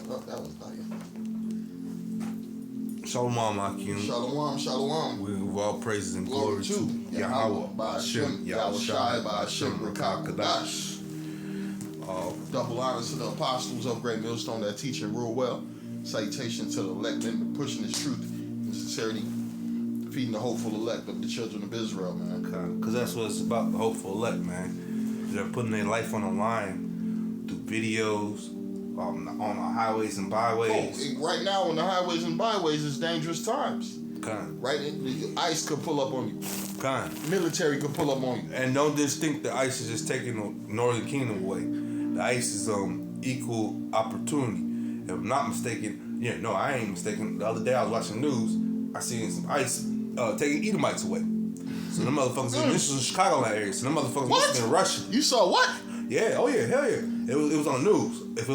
Oh, that was nice. Shalom, Akim. Shalom. We give all praises and glory to Yahweh, Ba'ashem, Yahushai, Ba'ashem, Rakah Kadash. Double honors to the apostles of Great Millstone that teach and rule well. Salutation to the elect men pushing this truth and sincerity, feeding the hopeful elect of the children of Israel, man. Because that's what it's about, the hopeful elect, man. They're putting their life on the line through videos, on the highways and byways. Right now on the highways and byways is dangerous times. Right? The ICE could pull up on you. Military could pull up on you. And don't just think the ICE is just taking the Northern Kingdom away. The ICE is equal opportunity. If I'm not mistaken, I ain't mistaken. The other day I was watching the news, I seen some ICE taking Edomites away. So them motherfuckers, this was in Chicagoland area, so them motherfuckers was in Russia. You saw what? Yeah, oh yeah, hell yeah. It was on the news. If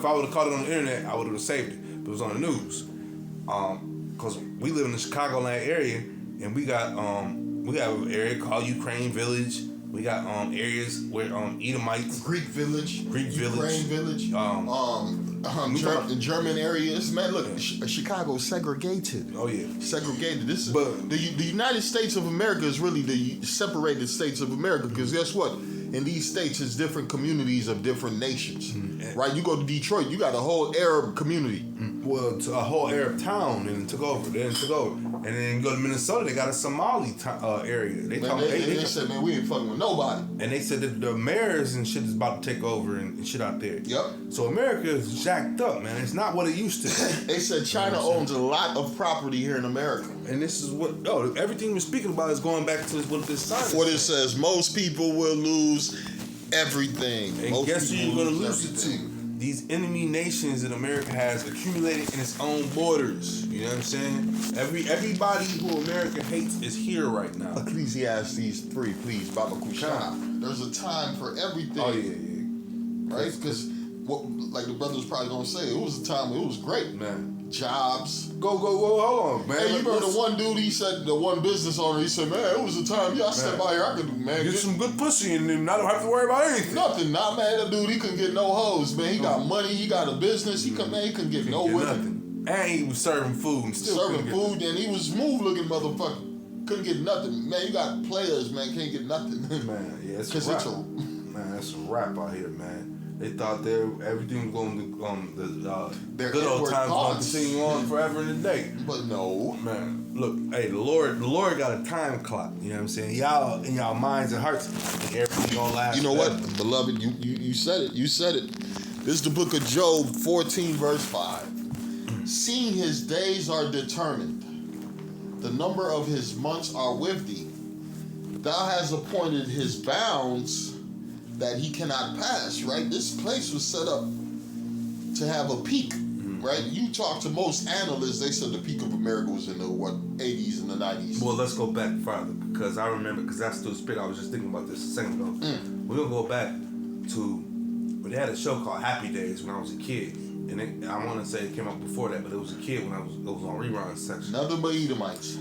I would have caught it on the internet, I would have saved it. But it was on the news. Cause we live in the Chicagoland area, and we got an area called Ukraine Village. We got areas where Edomites, Greek Village, Ukraine Village, German areas. Man, look, Chicago's segregated. Oh yeah, segregated. This is the United States of America is really the separated states of America. Because guess what? In these states, it's different communities of different nations. Right? You go to Detroit, you got a whole Arab community. Well, to a whole Arab town, and it took over. And then you go to Minnesota, they got a Somali area. They said, man, we ain't fucking with nobody. And they said that the mayors and shit is about to take over and shit out there. Yep. So America is jacked up, man. It's not what it used to be. They said China owns a lot of property here in America. And this is what, everything we're speaking about is going back to what this sign what it says. Most people will lose everything. And most guess who you're going to lose everything. it to? These enemy nations that America has accumulated in its own borders. You know what I'm saying? Everybody who America hates is here right now. Ecclesiastes 3, please, Baba Kushana. There's a time for everything. Oh, yeah. Right? Because, like the brother's probably going to say, it was a time where it was great. Man. Jobs. Go, hold on, man. Hey, you remember the one dude, he said, the one business owner, he said, man, it was a time, I stepped by here, I could do, man. Get some good pussy and then I don't have to worry about anything. Nothing, man. That dude, he couldn't get no hoes, man. He got money, he got a business, he couldn't get no women. Nothing. And he was serving food and still serving food, and he was smooth looking motherfucker. Couldn't get nothing. Man, you got players, man, can't get nothing. Man, yeah, it's a rap. Man, that's a rap out here, man. They thought everything was going to, the good old times going to continue on forever and a day. But no. Man, look, hey, the Lord got a time clock. You know what I'm saying? Y'all, in y'all minds and hearts, think everything going to last. You know what, beloved? You said it. You said it. This is the book of Job 14, verse 5. Seeing his days are determined, the number of his months are with thee. Thou hast appointed his bounds that he cannot pass, right? This place was set up to have a peak, right? You talk to most analysts, they said the peak of America was in the, 80s and the 90s. Well, let's go back farther, because I remember, because that's the spirit, I was just thinking about this a second ago. We're going to go back to, they had a show called Happy Days when I was a kid. And I want to say it came out before that, but it was a kid when it was on rerun section. Nothing but Edomites.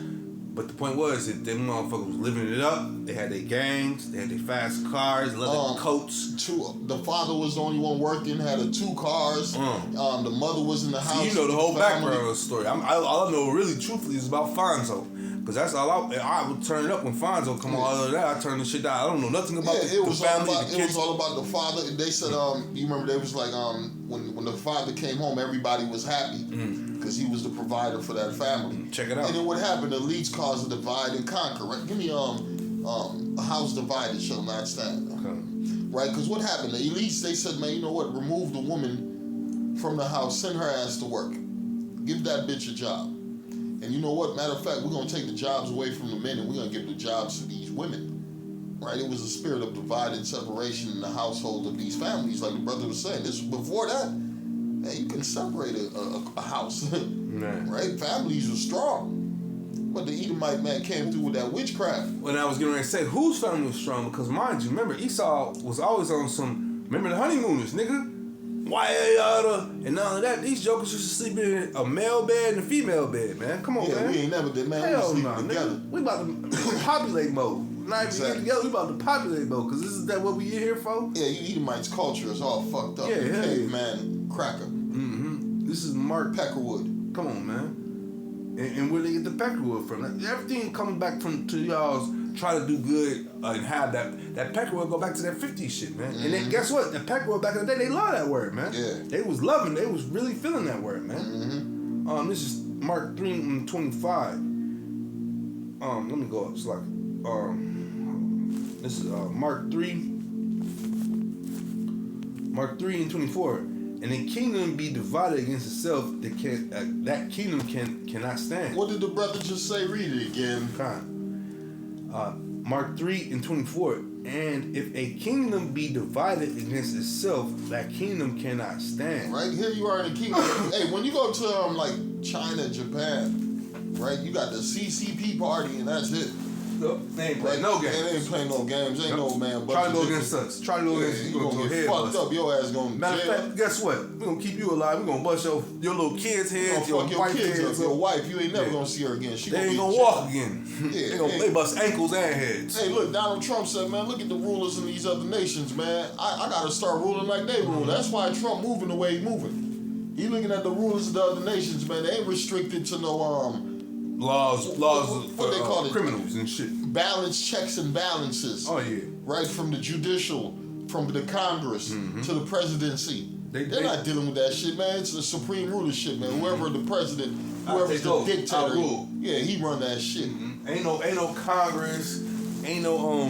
But the point was that them motherfuckers was living it up. They had their gangs, they had their fast cars, leather coats. The father was the only one working, had 2 cars. The mother was in the house. So you know the whole background of the story. All I know really truthfully is about Fonzo. Because that's all I would turn it up when Fonzo come on. Other than that, I turn the shit down. I don't know nothing about the family, the kids. It was all about the father. They said, you remember they was like, when the father came home, everybody was happy. Because he was the provider for that family. Check it out. And then what happened? The elites caused a divide and conquer. Right? Give me a house divided shall not stand. Okay. Right? Because what happened? The elites, they said, man, you know what? Remove the woman from the house. Send her ass to work. Give that bitch a job. And you know what? Matter of fact, we're going to take the jobs away from the men and we're going to give the jobs to these women. Right? It was a spirit of divide and separation in the household of these families. Like the brother was saying. This before that, man, you can separate a house. Right? Families were strong. But the Edomite man came through with that witchcraft. When I was getting ready to say, whose family was strong? Because mind you, remember, Esau was always on some, remember the honeymooners, nigga? And all of that, these jokers used to sleep in a male bed and a female bed, man. Come on, man. We ain't never did, man. Hell we no, together. nigga. We about to populate mode. Not even get together, we about to populate mode, because this is that what we here for? Yeah, you Edomites' culture is all fucked up. Yeah, Caveman cracker. This is Mark Peckerwood. Come on, man. And where they get the Peckerwood from? Like, everything coming back to y'all's trying to do good and have that Peckerwood go back to that 50s shit, man. And then guess what? The Peckerwood back in the day, they love that word, man. Yeah. They was really feeling that word, man. This is Mark 3 and 25. Let me go up. It's like this is Mark 3 and 24. And the kingdom be divided against itself, that kingdom cannot stand. What did the brother just say? Read it again. Mark 3 and 24. And if a kingdom be divided against itself, that kingdom cannot stand. Right here you are in the kingdom. Hey, when you go to like China, Japan, right? You got the CCP party and that's it. Nope, they ain't playing no games. They ain't playing no games. Ain't no man. Try to go against us. Try to go against you. Gonna get fucked up. Your ass gonna Matter of jail. fact, guess what? We gonna keep you alive. We gonna bust your little kids' heads, your wife kids heads. Up. Your wife, you ain't never gonna see her again. They ain't gonna walk again. They bust ankles and heads. Hey, look, Donald Trump said, man, look at the rulers in these other nations, man. I gotta start ruling like they rule. That's why Trump moving the way he moving. He looking at the rulers of the other nations, man. They ain't restricted to no laws what they call it? Criminals and shit. Balance, checks and balances. Oh yeah. Right from the judicial, from the Congress to the presidency. They're not dealing with that shit, man. It's the supreme rulership, man. Whoever the president, whoever's the dictator, yeah, he run that shit. Ain't no Congress, ain't no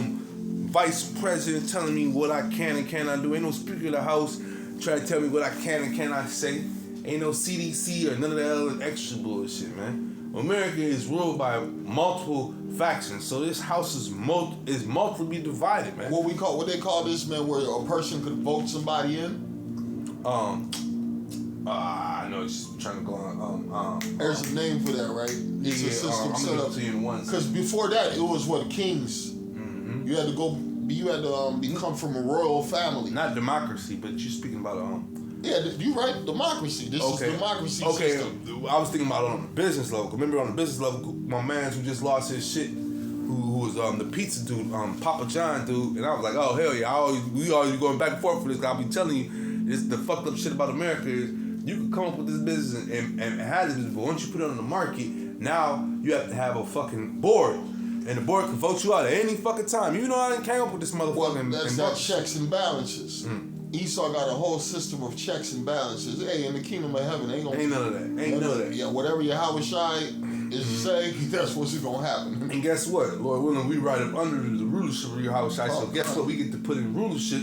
vice president telling me what I can and cannot do. Ain't no speaker of the house trying to tell me what I can and cannot say. Ain't no CDC or none of that other extra bullshit, man. America is ruled by multiple factions, so this house is multiply divided, man. What they call this, man, where a person could vote somebody in? I know it's trying to go on. There's a name for that, right? It's a system set up. Because before that, it was what, kings. You had to become from a royal family. Not democracy, but you're speaking about Yeah, you right. Democracy. This is democracy system. I was thinking about it on the business level. Remember, on the business level, my man who just lost his shit, who was the pizza dude, Papa John dude, and I was like, oh hell yeah, we always going back and forth for this. I'll be telling you, this the fucked up shit about America is you can come up with this business and have this business, but once you put it on the market, now you have to have a fucking board. And the board can vote you out at any fucking time. You know I didn't came up with this motherfucking. Well, that's checks and balances. Esau got a whole system of checks and balances. Hey, in the kingdom of heaven, ain't none of that. Ain't none of that. Yeah, whatever Yahweh Shai is say, that's what's gonna happen. And guess what? Lord willing, we right up under the rulership of Yahweh Shai. So guess what? We get to put in rulership,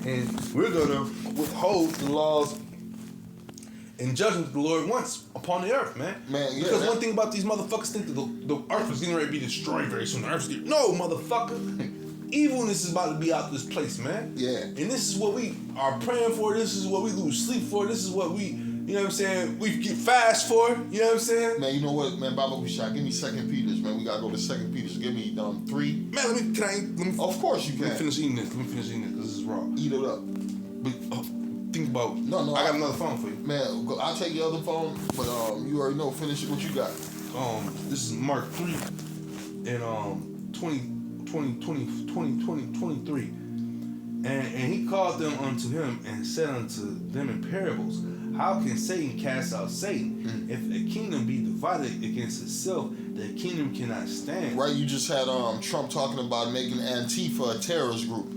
and we're gonna withhold the laws and judgment the Lord wants upon the earth, man. Because one thing about these motherfuckers think that the earth is getting ready to be destroyed very soon. No, motherfucker. Evilness is about to be out this place, man. Yeah. And this is what we are praying for. This is what we lose sleep for. This is what we, you know what I'm saying, we get fast for. You know what I'm saying? Man, you know what, man, Baba Bishai, give me 2 Peter's, man. We gotta go to 2 Peter's. Give me 3. Man, let me. Of course you can. Let me finish eating this. This is raw. Eat it up. But think about. No. I got another phone for you. Man, I'll take your other phone, but you already know. Finish it. What you got? This is Mark 3 and 23. And he called them unto him and said unto them in parables, how can Satan cast out Satan? If a kingdom be divided against itself, the kingdom cannot stand. Right, you just had Trump talking about making Antifa a terrorist group.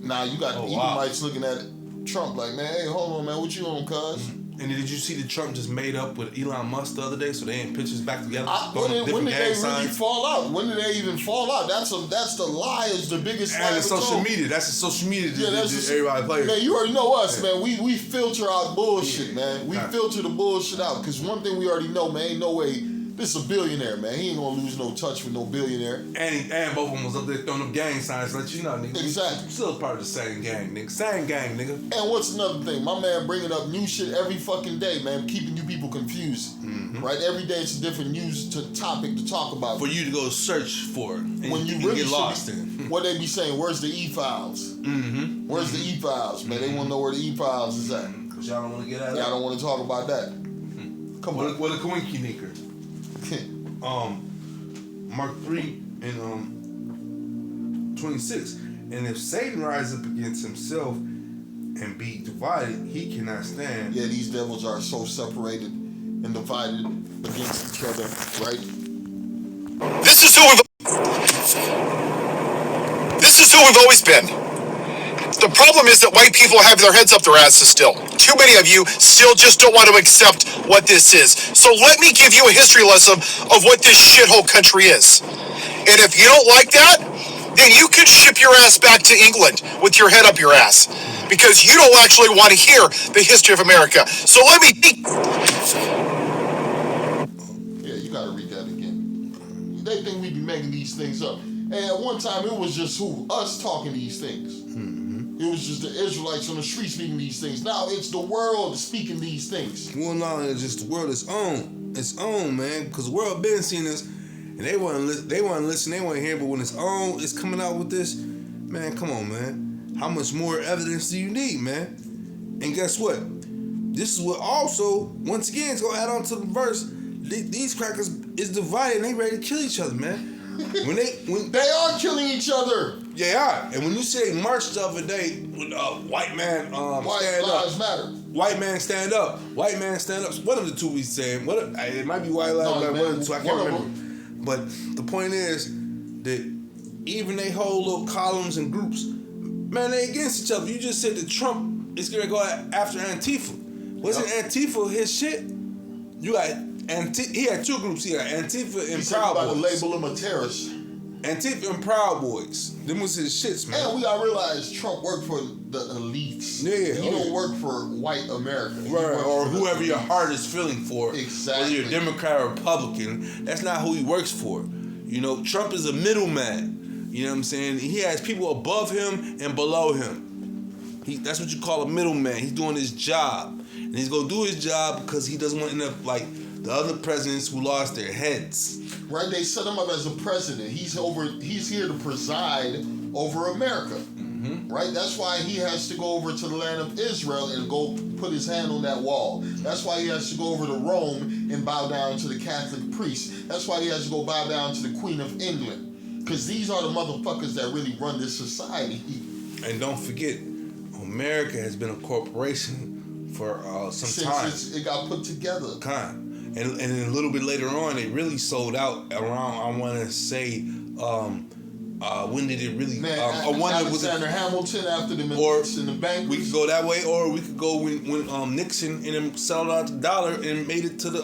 Now you got Edomites looking at Trump like, man, hey, hold on, man, what you on, cuz? And did you see that Trump just made up with Elon Musk the other day, so they ain't pictures back together? When did they really fall out? When did they even fall out? That's the lie is the biggest lie. And the social media. That's the social media that everybody plays. Man, you already know us, man. We filter out bullshit, man. We filter the bullshit out. Because one thing we already know, man, ain't no way. This is a billionaire, man. He ain't gonna lose no touch with no billionaire. And both of them was up there throwing up gang signs, let you know, nigga. Exactly. We still part of the same gang, nigga. Same gang, nigga. And what's another thing? My man bringing up new shit every fucking day, man, keeping you people confused. Right? Every day it's a different news topic to talk about. For you to go search for it. And when you really get lost in. What they be saying, where's the e-files? Where's the e-files, man? They want to know where the e-files is at. Because y'all don't want to get out of Y'all don't want to talk about that. Come on. What a coinky nicker. Mark 3 and 26. And if Satan rise up against himself, and be divided, he cannot stand. Yeah, these devils are so separated and divided against each other, right? This is who we've always been. The problem is that white people have their heads up their asses still. Too many of you still just don't want to accept what this is. So let me give you a history lesson of what this shithole country is. And if you don't like that, then you can ship your ass back to England with your head up your ass. Because you don't actually want to hear the history of America. So let me... Yeah, you gotta read that again. They think we be making these things up. And at one time, it was just us talking these things. It was just the Israelites on the street speaking these things. Now it's the world speaking these things. Well, no, it's just the world is on, man. Because the world been seeing this, and they want to listen, they want to hear. But when it's coming out with this, man, come on, man. How much more evidence do you need, man? And guess what? This is what also, once again, it's gonna add on to the verse. These crackers is divided, and they ready to kill each other, man. When they are killing each other. They are. And when you say march the other day with white man White lives matter. White man stand up. White man stand up. One of the two we saying. It might be white lives matter. One of the two. I can't remember. But the point is that even they whole little columns and groups, man, they against each other. You just said that Trump is gonna go after Antifa. Wasn't Antifa his shit? You got he had two groups. He had Antifa and Proud Boys. To label him a terrorist. Antifa and Proud Boys. Them was his shits, man. And we gotta realize Trump worked for the elites. Yeah, he don't work for white America. Right, or whoever your heart is feeling for. Exactly. Whether you're a Democrat or Republican, that's not who he works for. You know, Trump is a middleman. You know what I'm saying? He has people above him and below him. That's what you call a middleman. He's doing his job. And he's gonna do his job because he doesn't want to end up like the other presidents who lost their heads. Right, they set him up as a president. He's here to preside over America. Mm-hmm. Right? That's why he has to go over to the land of Israel and go put his hand on that wall. That's why he has to go over to Rome and bow down to the Catholic priest. That's why he has to go bow down to the Queen of England. Because these are the motherfuckers that really run this society. And don't forget, America has been a corporation for some time. Since it got put together. And then a little bit later on, it really sold out around, I want to say, when did it really? Alexander Hamilton after the Minutes in the bank. We could go that way, or we could go when Nixon and them settled out the dollar and made it to the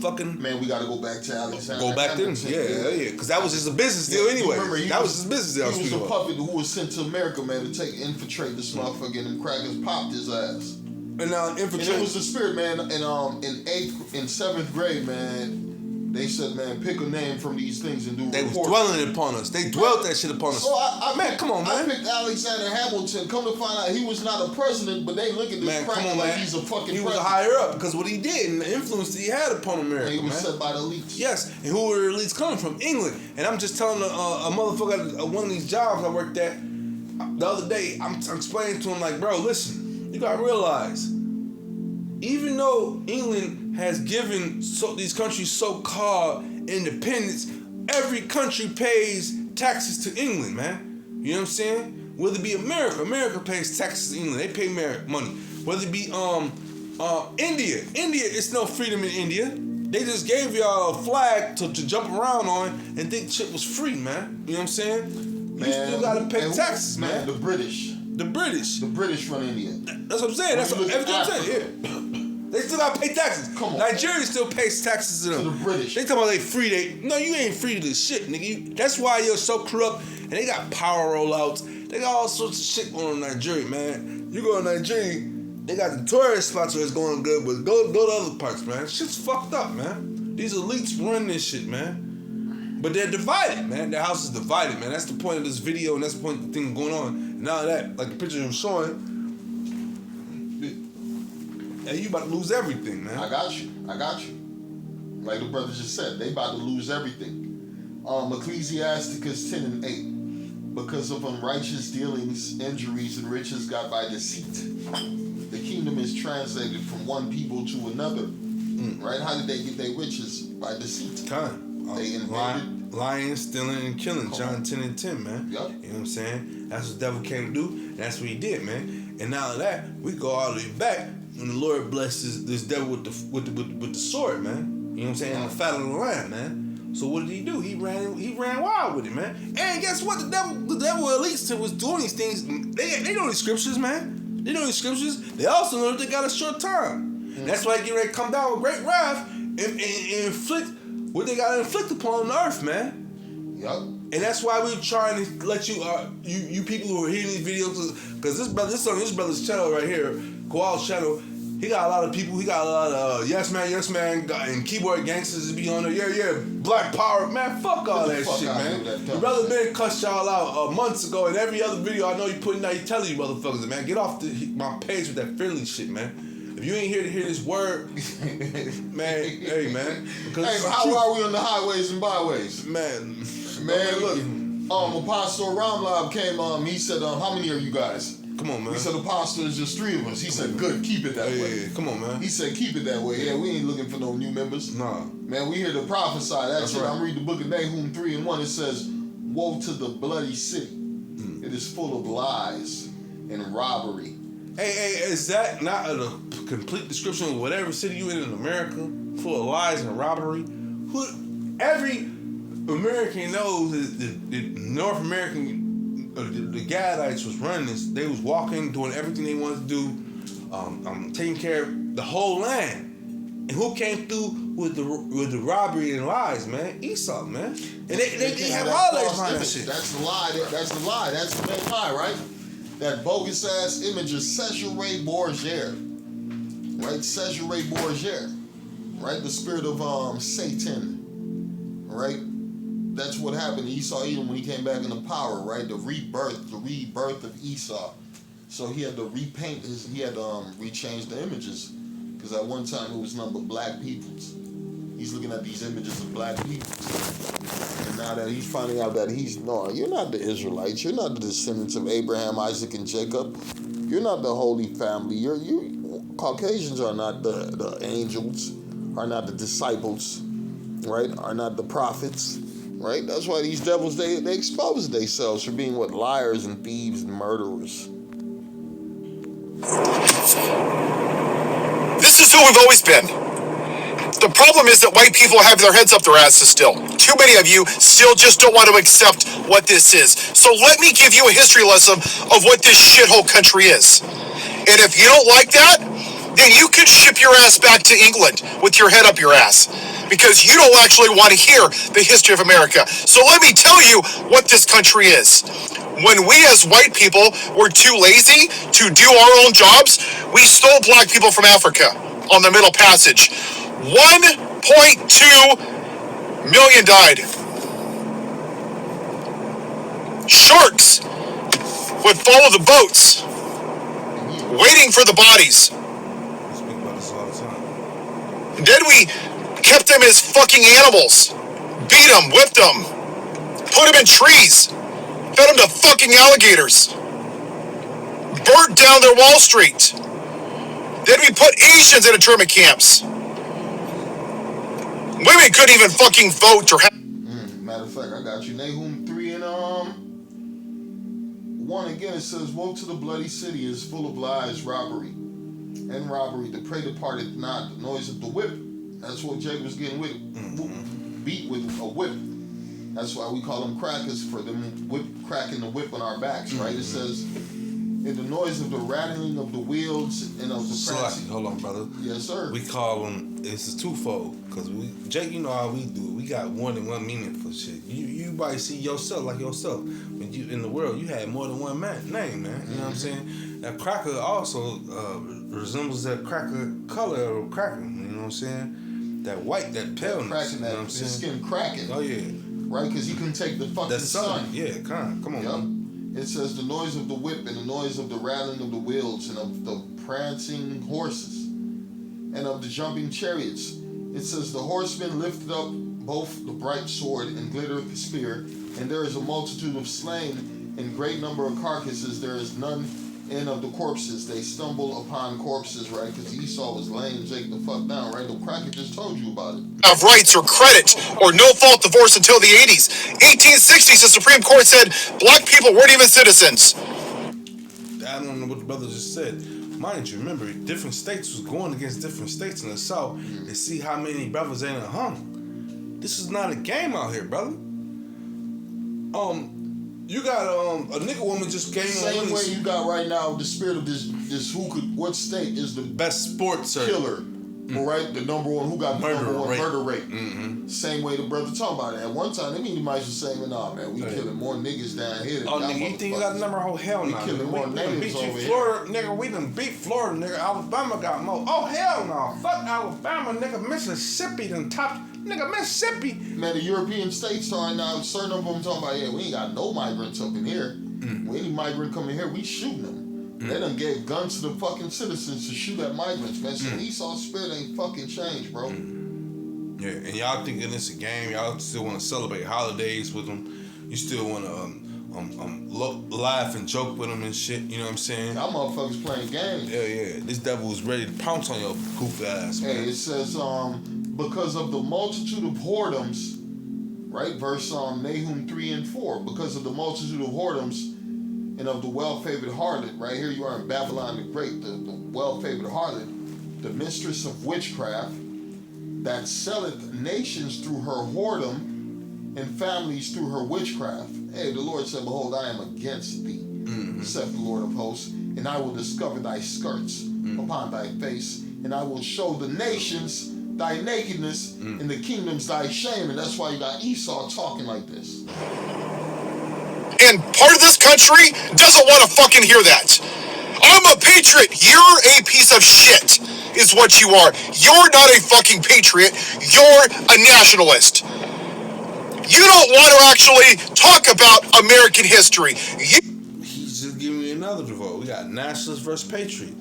fucking. Man, we got to go back to Alexander. Go back Hamilton. Then, yeah, because that was just a business deal anyway. Remember, that was his business deal. He was a puppet who was sent to America, man, to infiltrate this motherfucker, and them crackers popped his ass. And infiltrate. And it was the spirit, man. And in 7th grade, man, they said, man, pick a name from these things and do a report. They was dwelling upon us. They dwelt that shit upon us. So man, come on, man. I picked Alexander Hamilton. Come to find out, he was not a president, but they look at this cracker like he's a fucking president. He was a higher up because what he did and the influence that he had upon America. And he was set by the elites. Yes, and who were the elites coming from? England. And I'm just telling a motherfucker at one of these jobs I worked at the other day. I'm explaining to him like, bro, listen, you gotta realize, even though England has given these countries so-called independence, every country pays taxes to England, man. You know what I'm saying? Whether it be America pays taxes to England. They pay money. Whether it be India, it's no freedom in India. They just gave y'all a flag to jump around on and think shit was free, man. You know what I'm saying? You still gotta pay taxes, man. The British run India. That's what I'm saying. That's everything I'm saying. Yeah. They still gotta pay taxes. Come on. Nigeria still pays taxes to them. To the British. They talking about they free. No, you ain't free to this shit, nigga. That's why you're so corrupt. And they got power rollouts. They got all sorts of shit going on in Nigeria, man. You go to Nigeria, they got the tourist spots where it's going good, but go to other parts, man. Shit's fucked up, man. These elites run this shit, man. But they're divided, man. Their house is divided, man. That's the point of this video, and that's the point of the thing going on. And now that, like the picture I'm showing, you about to lose everything, man. I got you. Like the brother just said, they about to lose everything. Ecclesiasticus 10 and 8. Because of unrighteous dealings, injuries, and riches got by deceit, the kingdom is translated from one people to another. Right? How did they get their riches? By deceit. They invaded. Lying, stealing, and killing. John 10 and 10, man. Yep. You know what I'm saying? That's what the devil came to do. That's what he did, man. And now that we go all the way back when the Lord blessed this devil with the sword, man. You know what I'm saying? The fat of the land, man. So what did he do? He ran wild with it, man. And guess what? The devil at least was doing these things. They know the scriptures, man. They know the scriptures. They also know that they got a short time. That's why they get ready to come down with great wrath and inflict what they got to inflict upon the earth, man. Yup. And that's why we're trying to let you, you people who are hearing these videos, because this on this brother's channel right here, Koal's channel, he got a lot of people. He got a lot of yes man, and keyboard gangsters to be on there. Yeah, Black Power, man. Fuck all that shit, man. The brother man cussed y'all out months ago, and every other video I know you putting out, he telling you motherfuckers, man, get off my page with that friendly shit, man. If you ain't here to hear this word, man, hey, man. Hey, how are we on the highways and byways? Man, look, Apostle Ramlab came, he said, how many are you guys? Come on, man. He said, Apostle, it's just 3 of us. He said, good, keep it that way. Yeah, come on, man. He said, keep it that way. Yeah, we ain't looking for no new members. Nah. Man, we here to prophesy. That's it. Right. I'm reading the book of Nahum 3:1. It says, woe to the bloody city. It is full of lies and robbery. Hey, is that not a complete description of whatever city you in America, full of lies and robbery? Every American knows that the North American, the Gadites was running this. They was walking, doing everything they wanted to do, taking care of the whole land. And who came through with the robbery and lies, man? Esau, man. And they have all that behind that shit. That's the lie. That's the lie. That's the main lie, right? That bogus ass image of Cesare Borgia, right? Cesare Borgia, right? The spirit of Satan, right? That's what happened to Esau Edom when he came back into power, right? The rebirth of Esau. So he had to repaint he had to rechange the images, because at one time it was nothing but black peoples. He's looking at these images of black peoples. And now that he's finding out that you're not the Israelites, you're not the descendants of Abraham, Isaac, and Jacob. You're not the Holy Family. You Caucasians are not the angels, are not the disciples, right? Are not the prophets, right? That's why these devils, they expose themselves for being liars and thieves and murderers. This is who we've always been. The problem is that white people have their heads up their asses still. Too many of you still just don't want to accept what this is. So let me give you a history lesson of what this shithole country is. And if you don't like that, then you can ship your ass back to England with your head up your ass, because you don't actually want to hear the history of America. So let me tell you what this country is. When we as white people were too lazy to do our own jobs, we stole black people from Africa on the Middle Passage. 1.2 million died. Sharks would follow the boats, waiting for the bodies. We speak about this all the time. And then we kept them as fucking animals. Beat them, whipped them, put them in trees, fed them to fucking alligators, burnt down their Wall Street. Then we put Asians in internment camps. Women couldn't even fucking vote or have. Matter of fact, I got you. Nahum 3:1 again. It says, woe to the bloody city is full of lies, robbery. The prey departed not, the noise of the whip. That's what Jay was getting with. Beat with a whip. That's why we call them crackers, for them cracking the whip on our backs, right? It says, in the noise of the rattling of the wheels and of the prancing. Hold on, brother. Yes, sir. We call them, it's a twofold, because Jake, you know how we do. We got more than one meaning for shit. You might see yourself like yourself. When you in the world, you had more than one name, man. You know what I'm saying? That cracker also resembles that cracker color of cracker. You know what I'm saying? That white, that paleness. Cracking, you know what I'm saying? skin cracking. Oh yeah. Right, because you can take the fucking That sun. Yeah, come on, man. It says the noise of the whip and the noise of the rattling of the wheels and of the prancing horses and of the jumping chariots. It says the horsemen lifted up both the bright sword and glittered the spear, and there is a multitude of slain and great number of carcasses. There is none in of the corpses. They stumble upon corpses, right? Because Esau was laying Jake the fuck down, right? The cracker just told you about it. Have rights or credit or no fault divorce until the 80s. 1860s, the Supreme Court said black people weren't even citizens. I don't know what the brother just said. Mind you, remember, different states was going against different states in the South to see how many brothers ain't hung. This is not a game out here, brother. You got a nigga woman just came on. Same way you got right now the spirit of this what state is the best sports killer? All right, the number one, who got the number one murder rate. Mm-hmm. Same way the brother talking about it. At one time, they might was saying, nah, man, we killing more niggas down here than oh, nigga, you think you got the number? Oh, hell no. We killing more niggas over Florida, nigga, we done beat Florida, nigga. Alabama got more. Oh, hell no. Fuck Alabama, nigga. Mississippi done top. Nigga, Mississippi. Man, the European states right now, certain of them talking about, yeah, we ain't got no migrants up in here. When any migrant come in here, we shooting them. They done gave guns to the fucking citizens to shoot at migrants, man. So Esau's spirit ain't fucking changed, bro. Yeah, and y'all thinking it's a game. Y'all still want to celebrate holidays with them. You still want to laugh and joke with them and shit. You know what I'm saying? Y'all motherfuckers playing games. Yeah. This devil is ready to pounce on your goofy ass, man. Hey, it says, because of the multitude of whoredoms, right? Verse Nahum 3 and 4. Because of the multitude of whoredoms and of the well-favored harlot, right here you are in Babylon the Great, the well-favored harlot, the mistress of witchcraft, that selleth nations through her whoredom and families through her witchcraft. Hey, the Lord said, behold, I am against thee, saith the Lord of hosts, and I will discover thy skirts upon thy face, and I will show the nations thy nakedness and the kingdoms thy shame. And that's why you got Esau talking like this. And part of this country doesn't want to fucking hear that. I'm a patriot. You're a piece of shit, is what you are. You're not a fucking patriot. You're a nationalist. You don't want to actually talk about American history. He's just giving me another vote. We got nationalist versus patriot.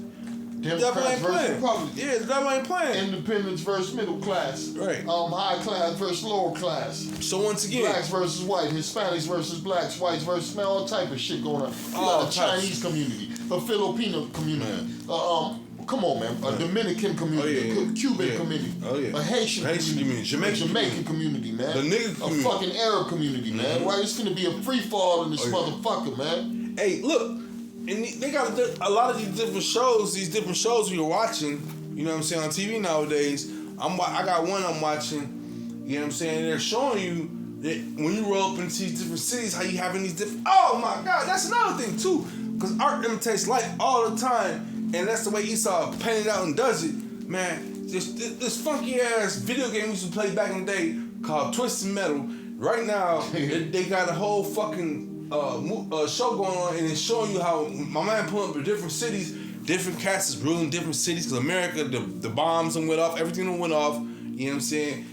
Democrats versus Republicans. Yeah, the devil ain't playing. Independents versus middle class. Right. High class versus lower class. So once again, blacks versus white, Hispanics versus blacks, whites versus man, all type of shit going on. You got a Chinese community, a Filipino community, come on, man, a Dominican community, a Cuban community, a Haitian community, Jamaican community, man, the nigga community, a fucking Arab community, man. Right? It's gonna be a free fall in this motherfucker, man. Hey, look. And they got a lot of these different shows we were watching, you know what I'm saying, on TV nowadays. I got one I'm watching, you know what I'm saying, they're showing you that when you roll up into these different cities, how you having these different, oh my God, that's another thing too. Because art imitates life all the time, and that's the way Esau painted out and does it. Man, this funky ass video game we used to play back in the day called Twisted Metal, right now, they got a whole fucking show going on, and it's showing you how my man pulling up to different cities, different cats is ruling different cities, because America, the bombs and went off, everything that went off, you know what I'm saying?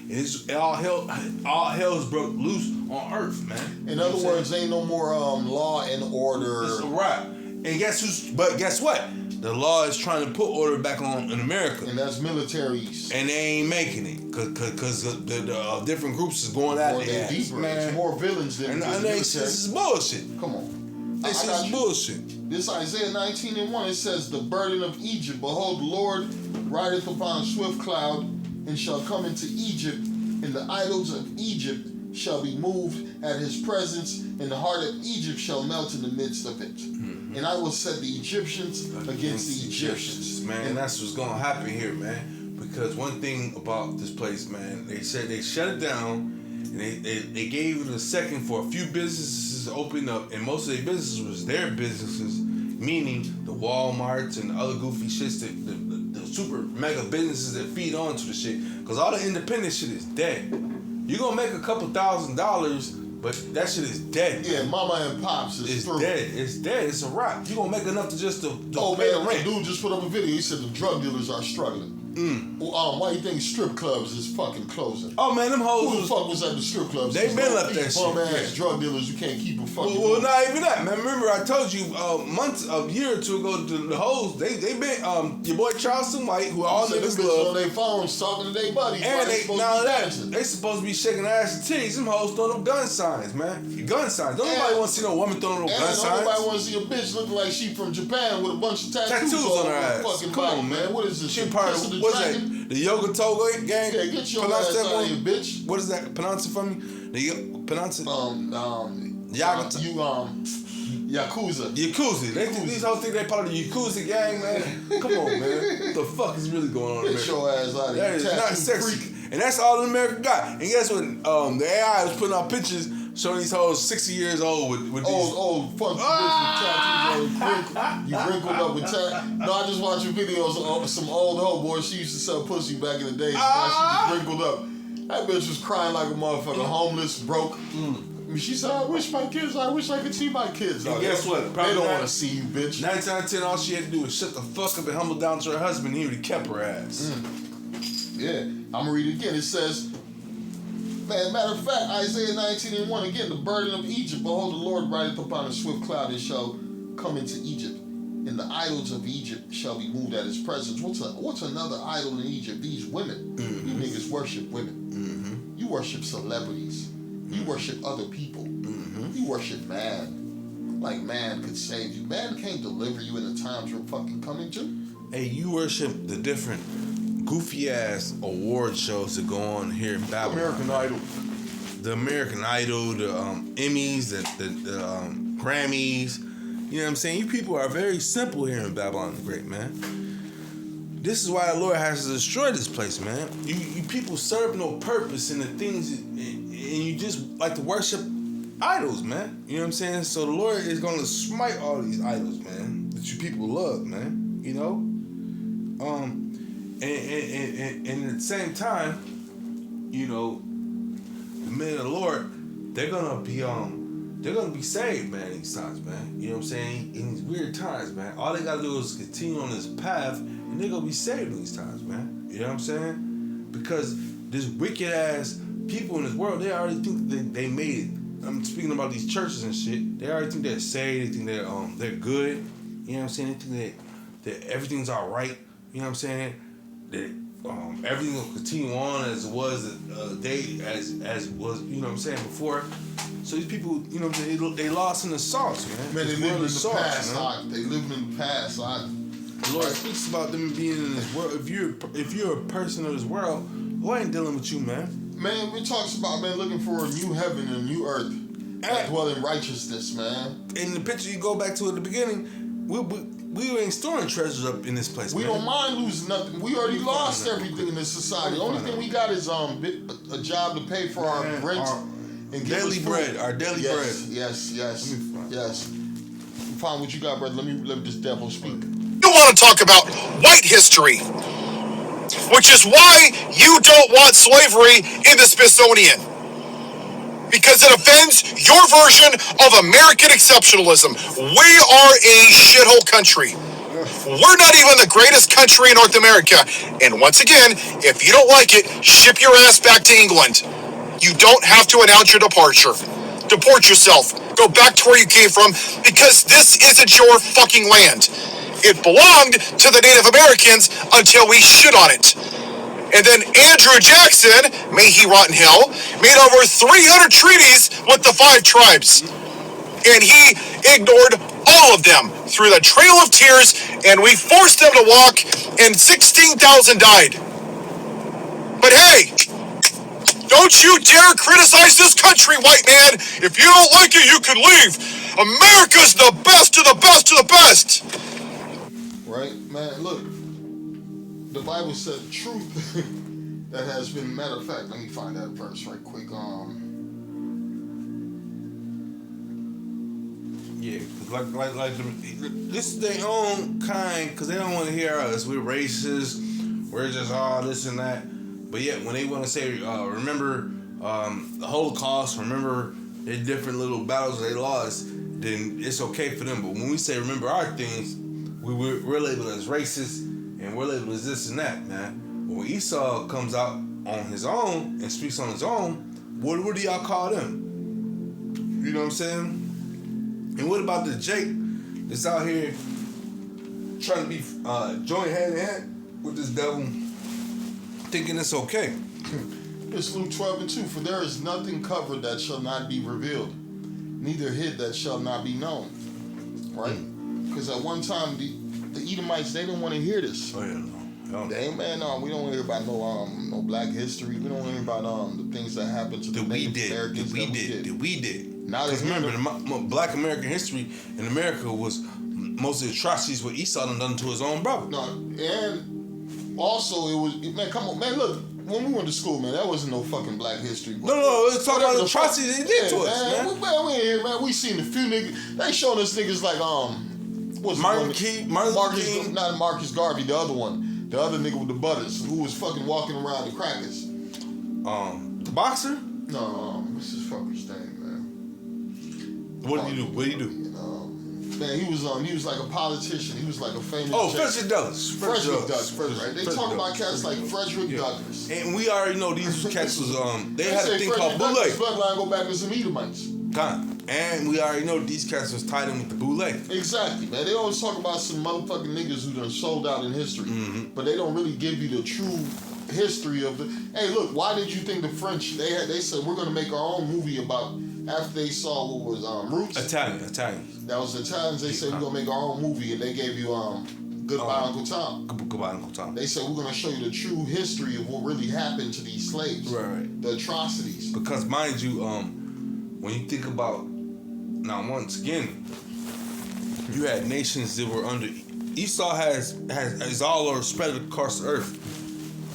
And all hell's broke loose on Earth, man. In other words, ain't no more law and order. It's a wrap. And guess what? The law is trying to put order back on in America. And that's militaries. And they ain't making it. Because the different groups is going at it. It's more villains than this is bullshit. Come on. This is bullshit. This Isaiah 19 and 1, it says, the burden of Egypt. Behold, the Lord rideth upon a swift cloud, and shall come into Egypt, and the idols of Egypt shall be moved at his presence, and the heart of Egypt shall melt in the midst of it. And I will set the Egyptians against the Egyptians. Man, and that's what's going to happen here, man. Because one thing about this place, man, they said they shut it down, and they gave it a second for a few businesses to open up, and most of their businesses was their businesses, meaning the Walmarts and the other goofy shits, the super mega businesses that feed on to the shit. Because all the independent shit is dead. You're going to make a couple $1,000s, but that shit is dead. Yeah, mama and pops is through. Dead. It's dead. It's a wrap. You're going to make enough to just to pay the rent. Dude just put up a video. He said the drug dealers are struggling. Well, why you think strip clubs is fucking closing? Oh man, them hoes. Who the fuck was at the strip clubs? They been left that shit. Bum ass drug dealers, you can't keep them fucking. Well, not even that, man. Remember I told you a year or two ago, the hoes they been your boy Charleston White, who all niggas love, on their phones talking to their buddies. And they supposed to be shaking ass and titties. Them hoes throwing them gun signs, man. Gun signs. Don't nobody want to see no woman throwing no gun signs. Nobody want to see a bitch looking like she from Japan with a bunch of tattoos on her ass. Fucking Come on, man. What is this? She part of what's that? The Yoga Toga gang? Yeah, get your ass out of here, bitch. What is that? Pronounce it for me. Pronounce it. Yakuza. Yakuza. These whole think they part of the Yakuza gang, man. Come on, man. What the fuck is really going on in Get America? your ass out of That here. is Tattoo not sexy. freak. And that's all America got. And guess what? The AI was putting out pictures showing these hoes 60 years old with these. Old funky bitch with tattoos on you wrinkled up with tattoos. No, I just watching videos of some old hoe boy. She used to sell pussy back in the day. Now she just wrinkled up. That bitch was crying like a motherfucker, homeless, broke. She said, I wish I could see my kids. And guess what? They don't want to see you, bitch. 9 times out of 10, all she had to do was shut the fuck up and humble down to her husband. He would have kept her ass. Yeah, I'm going to read it again. It says, man, matter of fact, Isaiah 19:1, again, the burden of Egypt. Behold, the Lord rideth upon a swift cloud and shall come into Egypt. And the idols of Egypt shall be moved at his presence. What's another idol in Egypt? These women. You niggas worship women. You worship celebrities. You worship other people. You worship man. Like man could save you. Man can't deliver you in the times we're fucking coming to. Hey, you worship the different goofy ass award shows that go on here in Babylon. American Idol. The American Idol, the Emmys, the Grammys. You know what I'm saying? You people are very simple here in Babylon the Great, man. This is why the Lord has to destroy this place, man. You people serve no purpose in the things, and you just like to worship idols, man. You know what I'm saying? So the Lord is going to smite all these idols, man, that you people love, man. You know? And at the same time, you know, the men of the Lord, they're gonna be saved, man, these times, man. You know what I'm saying? In these weird times, man. All they gotta do is continue on this path and they're gonna be saved in these times, man. You know what I'm saying? Because this wicked ass people in this world, they already think that they made it. I'm speaking about these churches and shit. They already think they're saved, they think they're good. You know what I'm saying? They think that everything's alright. You know what I'm saying? That everything will continue on as it was as was, you know what I'm saying, before. So these people, you know, they lost in the sauce, man. Man, they This live world in is the sauce, past. man. They live in the past. The Lord speaks about them being in this world. If you're a person of this world, who ain't dealing with you, man? Man, it talks about, man, looking for a new heaven and a new earth that dwell in righteousness, man. In the picture you go back to at the beginning, we ain't storing treasures up in this place, We man. don't mind losing nothing. We already lost everything in this society. The only thing we got is a job to pay for our rent and give daily us food. bread, our daily bread. Yes. Find what you got, brother. Let me this devil speak. You want to talk about white history, which is why you don't want slavery in the Smithsonian. Because it offends your version of American exceptionalism. We are a shithole country. We're not even the greatest country in North America. And once again, if you don't like it, ship your ass back to England. You don't have to announce your departure. Deport yourself. Go back to where you came from, because this isn't your fucking land. It belonged to the Native Americans until we shit on it. And then Andrew Jackson, may he rot in hell, made over 300 treaties with the 5 tribes. And he ignored all of them through the Trail of Tears, and we forced them to walk, and 16,000 died. But hey, don't you dare criticize this country, white man. If you don't like it, you can leave. America's the best of the best of the best. Right, man. Look, the Bible said truth that has been. Matter of fact, let me find that verse right quick. Yeah, like this is their own kind, because they don't want to hear us. We're racist. We're just all this and that. But yet, when they want to say, remember the Holocaust, remember the different little battles they lost, then it's okay for them. But when we say remember our things, we're labeled as racist, and we're labeled as this and that, man. But when Esau comes out on his own and speaks on his own, what do y'all call them? You know what I'm saying? And what about the Jake that's out here trying to be joint hand in hand with this devil, thinking it's okay? It's Luke 12:2. For there is nothing covered that shall not be revealed, neither hid that shall not be known. Right? Because at one time the Edomites, they didn't want to hear this. Oh yeah, no. They ain't, man, we don't hear about no black history. We don't hear about the things that happened to the Native Americans. That we did. now Because they remember, Black American history in America was most of the atrocities what Esau done to his own brother. No, and also it was, man, come on, man, look, when we went to school, man, that wasn't no fucking Black history book. No, it's talking about the Whatever atrocities they did to us, man. We in here, man, we seen a few niggas, they showing us niggas like, what's Martin King, Marcus King. not Marcus Garvey, the other one, the other nigga with the butters, who was fucking walking around the crackers. The boxer? No, what's his fucker's name, man? What did he do? Man, he was like a politician. He was like a famous. Oh, Frederick Douglass. Frederick Douglass, right? They talk about cats like Frederick Douglass. And we already know these cats was they had a thing called boule. Bloodline go back to some Edomites. And we already know these cats was tied in with the boule. Exactly, man. They always talk about some motherfucking niggas who done sold out in history, but they don't really give you the true history of the. Hey, look, why did you think the French? They said we're gonna make our own movie about after they saw what was Roots. Italian. That was Italians. They said we're gonna make our own movie, and they gave you Goodbye Uncle Tom. Goodbye Uncle Tom. They said we're gonna show you the true history of what really happened to these slaves. Right. The atrocities. Because mind you, when you think about now, once again, you had nations that were under Esau has all over spread across the earth.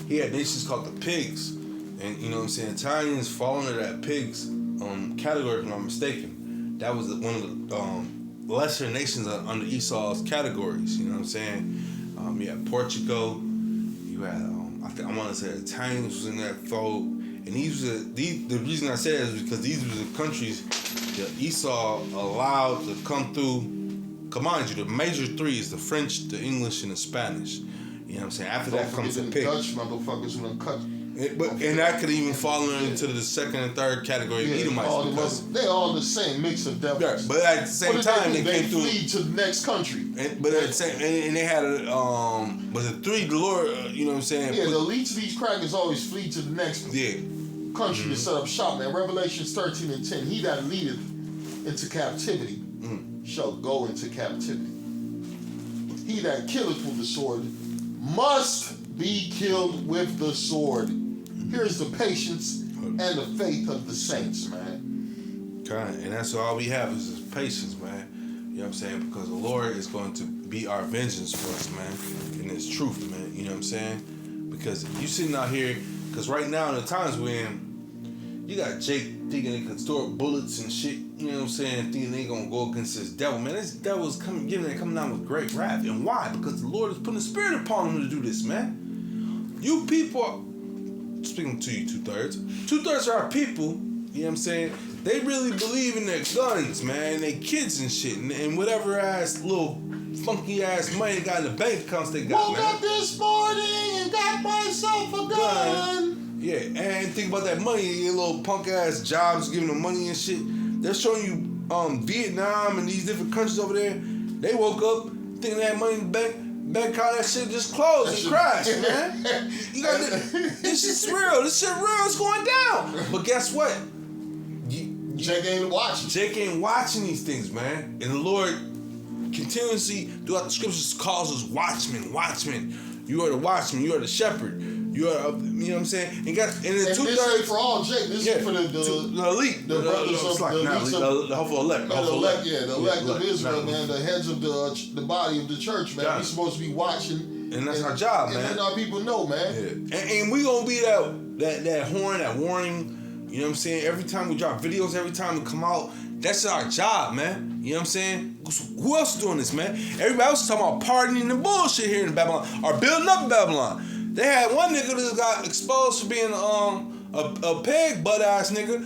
He had nations called the pigs, and you know what I'm saying. Italians fall under that pigs category, if I'm not mistaken. That was one of the lesser nations under Esau's categories. You know what I'm saying? You had Portugal. You had I want to say Italians was in that fold, and the reason I say that is because these were the countries that Esau allowed to come through. Come mind you, the major three is the French, the English, and the Spanish. You know what I'm saying? After that comes the pig. Dutch motherfuckers who done cut. And that could even fall into the second and third category of Edomites. They all the same mix of devils. Yeah, but at the same time, they came through. They flee to the next country. But at the same, and they had but the three, the Lord, you know what I'm saying? Yeah, the elites of these crackers always flee to the next country to set up shop, man. Revelations 13 and 10, he that leadeth into captivity shall go into captivity. He that killeth with the sword must be killed with the sword. Here's the patience and the faith of the saints, man. And that's all we have is patience, man. You know what I'm saying? Because the Lord is going to be our vengeance for us, man. And it's truth, man. You know what I'm saying? Because you sitting out here, because right now in the times we're in, you got Jake thinking they can store bullets and shit, you know what I'm saying, thinking they gonna go against this devil. Man, this devil's coming down with great wrath. And why? Because the Lord is putting a spirit upon him to do this, man. You people, speaking to you, 2/3. 2/3 are our people, you know what I'm saying? They really believe in their guns, man, their kids and shit, and whatever ass little funky ass money they got in the bank accounts they got, Woke up this morning and got myself a gun. Yeah, and think about that money, your little punk ass jobs giving them money and shit. They're showing you Vietnam and these different countries over there. They woke up thinking they had money in the bank account, that shit just closed and crashed, man. You got this shit's real. This shit real. It's going down. But guess what? Jake ain't watching. Jake ain't watching these things, man. And the Lord continuously throughout the scriptures calls us watchmen. You are the watchman. You are the shepherd. You are, you know what I'm saying? And this ain't for all Jake. This is for the elite. The elect. The hopeful elect. The elect of Israel, man. The heads of the body of the church, man. We're supposed to be watching. And that's our job, man. And letting our people know, man. Yeah. And we gonna be that horn, that warning. You know what I'm saying? Every time we drop videos, every time we come out, that's our job, man. You know what I'm saying? Who else is doing this, man? Everybody else is talking about partying and bullshit here in Babylon, or building up Babylon. They had one nigga that got exposed for being a peg butt ass nigga.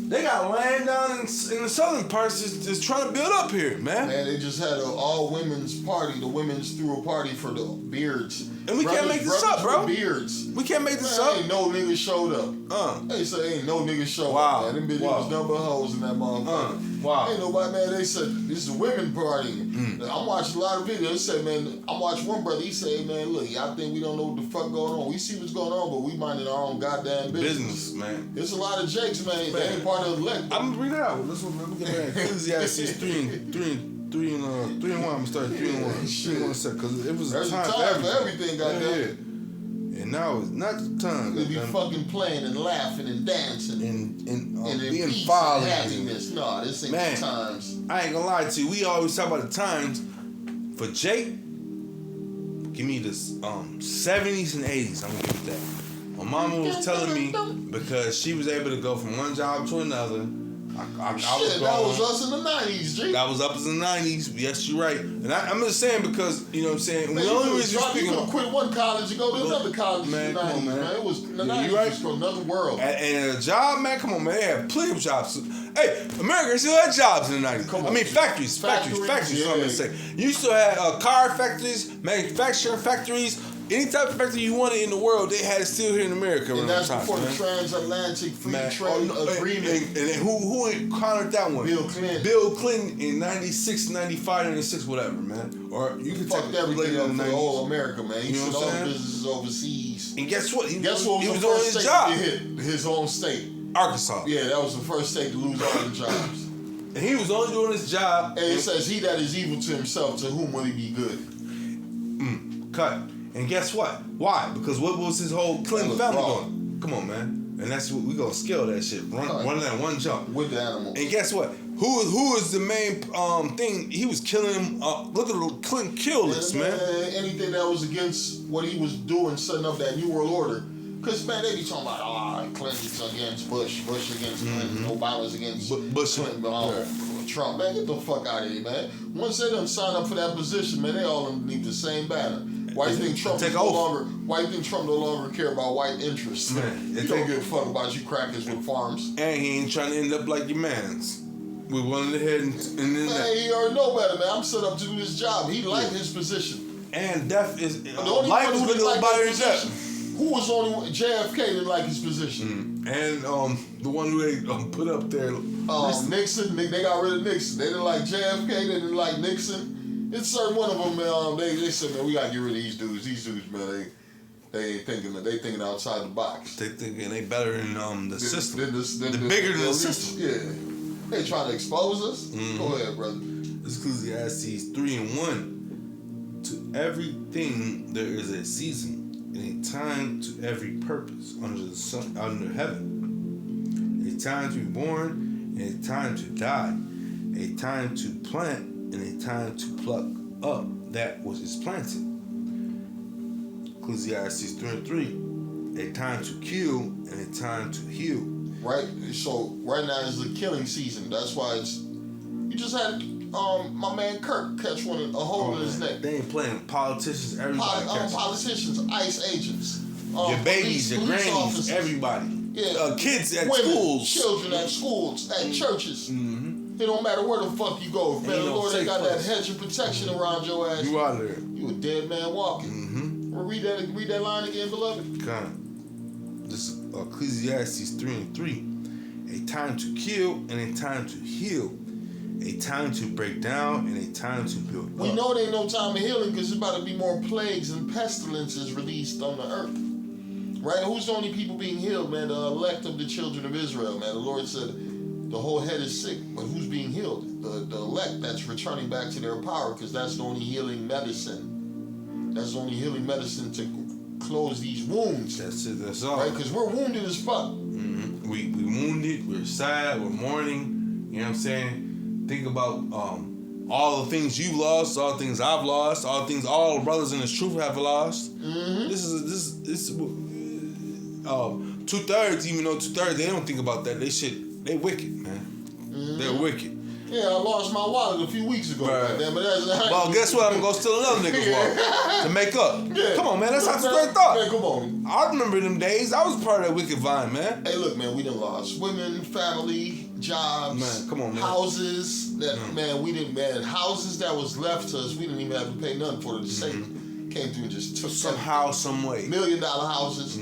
They got land down in the southern parts just trying to build up here, man. Man, they just had an all women's party. The women's threw a party for the beards. And we can't make this up, bro. Beards. We can't make this up. Ain't no niggas showed up. They say ain't no niggas showed up, man. Them bitches was number of hoes in that motherfucker. Ain't nobody, man. They said this is a women party. I'm watching a lot of videos. They said, man, I watched one brother. He said, man, look, y'all think we don't know what the fuck going on. We see what's going on, but we minding our own goddamn business. Man. There's a lot of Jakes, man. They ain't part of the elect. I'm gonna read it out. Listen, let me get back. Ecclesiastes 3 and 1. I'm gonna start 3 and 1. 3 and 1 second, because it was There's a time for everything, goddamn. Yeah. And now is not the time. We'll be fucking playing and laughing and dancing and in being peace followed. and happiness. No, this ain't the times. I ain't gonna lie to you. We always talk about the times. For Jake, give me this 70s and 80s. I'm gonna give you that. My mama was telling me because she was able to go from one job to another. I was Shit, that was us in the 90s, G. That was up in the 90s. Yes, you're right. And I'm just saying because, you know what I'm saying? Man, the only reason you're speaking of quit one college and go to another college man, in the 90s, come on, man. It was, the 90s you right. was from another world. And a job, man, come on, man. They have plenty of jobs. Hey, America still had jobs in the 90s. Come on. I mean, factories. Factories, is what I'm going to say. You still had car factories, manufacturing factories. Any type of factory you wanted in the world, they had it still here in America. And that's before the transatlantic free trade agreement. And who encountered that one? Bill Clinton. Bill Clinton in 96, 95, 96, whatever, man. Or you can fucked everything up for the whole America, man. He you know all businesses overseas. And guess what? Guess what was the on first his state job. to hit his own state? Arkansas. Yeah, that was the first state to lose all the jobs. And he was only doing his job. And it says, he that is evil to himself, to whom will he be good? Cut. And guess what? Why? Because what was his whole Clinton family doing? Come on, man. And that's what we gonna scale that shit. Run that one jump. With the animals. And guess what? Who is the main thing? He was killing him. Look at the Clinton kill list, man. Anything that was against what he was doing, setting up that New World Order. Because, man, they be talking about, Clinton's against Bush, Bush against Clinton, Obama's against Bush, Clinton, Trump. Man, get the fuck out of here, man. Once they done sign up for that position, man, they all underneath the same banner. Why do you think Trump no longer care about white interests? Man, he don't give a fuck about you crackers with farms. And he ain't trying to end up like your mans. With one in the head and then man, he already know better, man. I'm set up to do this job. He liked his position. And death is the only life one is who didn't like his position. Who was the only one? JFK didn't like his position. And the one who they put up there. Nixon. They got rid of Nixon. They didn't like JFK. They didn't like Nixon. It's certain one of them, man. They said, man, we gotta get rid of these dudes. These dudes, man, they ain't thinking. They thinking outside the box. They thinking they better than the system. The bigger than the system. Yeah. They trying to expose us. Go ahead, brother. It's Ecclesiastes 3:1. To everything there is a season, and a time to every purpose under the sun, under heaven. A time to be born, and a time to die. A time to plant, and a time to pluck up that which is planted. Ecclesiastes 3:3. A time to kill, and a time to heal. Right. So right now is the killing season. That's why it's. You just had my man Kirk catch a hole in his neck. They ain't playing politicians. Everybody politicians, ICE agents, your babies, your grannies, officers. Everybody. Yeah. Kids at women, schools, children at schools, at churches. It don't matter where the fuck you go. If man, the Lord ain't got that hedge of protection around your ass. You out there. You a dead man walking. Read that line again, beloved. This is Ecclesiastes 3:3. A time to kill and a time to heal. A time to break down and a time to build up. We know there ain't no time of healing because there's about to be more plagues and pestilences released on the earth. Right? Who's the only people being healed, man? The elect of the children of Israel, man. The Lord said the whole head is sick, but who's being healed? The elect that's returning back to their power because that's the only healing medicine. That's the only healing medicine to close these wounds. That's it. That's all. Right? Because we're wounded as fuck. We wounded. We're sad. We're mourning. You know what I'm saying? Think about all the things you've lost, all the things I've lost, all the things all the brothers in this truth have lost. This is 2/3. Even though 2/3, they don't think about that. They wicked, man. They're wicked. Yeah, I lost my wallet a few weeks ago. Right. Damn it, well, guess what? I'm gonna go steal another nigga's wallet to make up. Yeah. Come on, man. That's not the third thought. Man, come on. I remember them days. I was part of that wicked vine, man. Hey, look, man. We done lost women, family, jobs, man. Come on, man. Houses that houses that was left to us. We didn't even have to pay nothing for it. The state came through and just took somehow, some way. $1 million houses.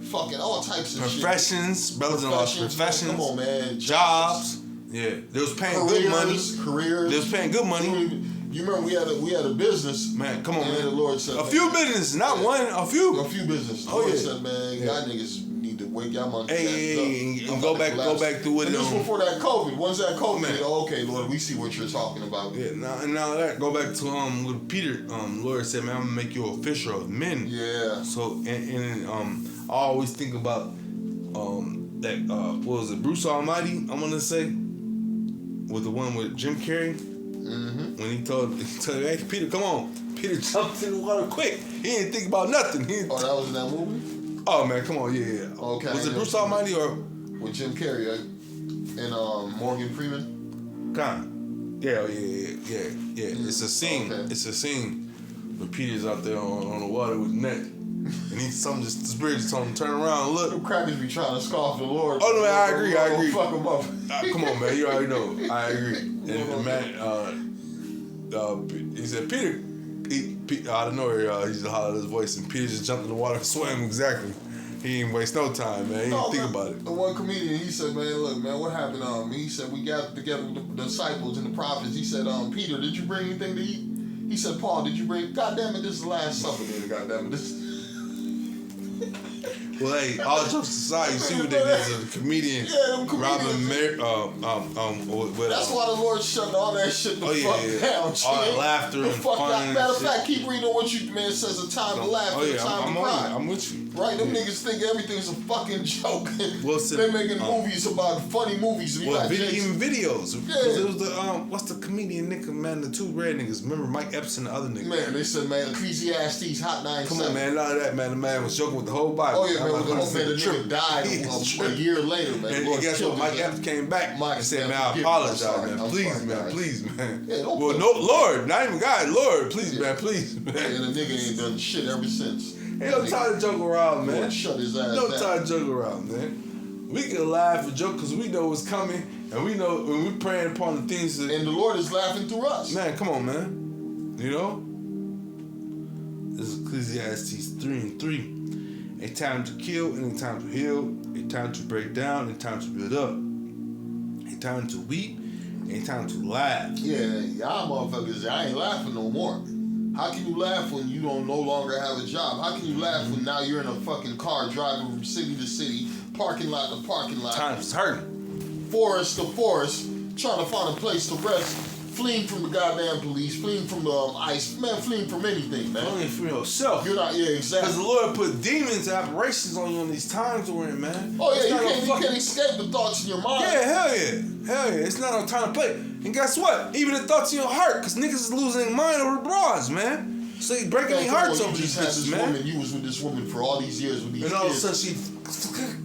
Fucking all types of professions, shit. Brothers and lost professions. Man, come on, man. Jobs. Yeah, they was paying good money. Careers. They was paying good money. You remember we had a business. Man, come on, man. The Lord said a few businesses, not one, a few. A few businesses. The Lord said, man, y'all niggas need to wake y'all monkeys. Hey, and go back to what and it this is. before that COVID. Once that COVID, Man. okay, Lord, we see what you're talking about. Yeah, now that go back to what Peter, Lord said, man, I'm gonna make you a fisher of men. Yeah. So and I always think about that what was it, Bruce Almighty? I'm gonna say, with the one with Jim Carrey. Mm-hmm. When he told hey Peter, come on. Peter jumped in the water quick. He didn't think about nothing. That was in that movie? Oh man, come on, yeah. Okay. Was it Bruce Almighty or with Jim Carrey, right? And Morgan Freeman? Yeah. It's a scene. Okay. It's a scene where Peter's out there on the water with net. And the spirit just told him to turn around and look. Them crackers be trying to scoff the Lord. Oh no, man, I agree. Fuck them up. Come on, man, you already know. I agree. And man, he said, Peter, out of nowhere, he just hollered his voice, and Peter just jumped in the water and swam exactly. He didn't waste no time, man. He didn't think about it. The one comedian, he said, man, look, man, what happened? He said, we gathered together with the disciples and the prophets. He said, Peter, did you bring anything to eat? He said, Paul, did you bring? God damn it, this is the Last Supper, man. God damn it, this. Well, hey, all jokes aside, you see what they did to the comedian, Robin That's why the Lord shut all that shit the fuck down. All that laughter and fun. Matter of fact, keep reading what you man says. A time to laugh, a time to cry. I'm with you. Right, them niggas think everything's a fucking joke. Wilson, they're making movies about funny movies. Even videos. Because it was the what's the comedian nigga, man? The two red niggas. Remember Mike Epps and the other nigga. Man, they said, man, Ecclesiastes Hot 97. Come on, man, none of that, man. The man was joking with the whole Bible. Oh yeah, man, the nigga died a year later, man. And guess what? Mike Epps came back and said, man, I apologize, man. Please, man. Yeah, well, no, Lord, not even God, Lord, please, man, please, man. And the nigga ain't done shit ever since. Ain't no time to joke around, man. Lord, shut his ass No down. time to joke around, man. We can laugh and joke because we know what's coming, and we know when we're praying upon the things that... And the Lord is laughing through us. Man, come on, man. You know? This is Ecclesiastes 3:3. A time to kill and a time to heal. A time to break down and a time to build up. A time to weep and a time to laugh. Yeah, y'all motherfuckers, I ain't laughing no more. How can you laugh when you don't no longer have a job? How can you laugh when now you're in a fucking car driving from city to city, parking lot to parking lot, Time's hurting. forest to forest, trying to find a place to rest, fleeing from the goddamn police, fleeing from the ICE, man, fleeing from anything, man. Only for yourself. You're not, yeah, exactly. Because the Lord put demons and operations on you in these times we're in, man. Oh yeah, It's you can't escape the thoughts in your mind. Yeah, hell yeah. It's not no time to play. And guess what? Even the thoughts in your heart, because niggas is losing their mind over broads, man. So they breaking their hearts over these bitches, man. Woman, you was with this woman for all these years with these And kids. all of a sudden she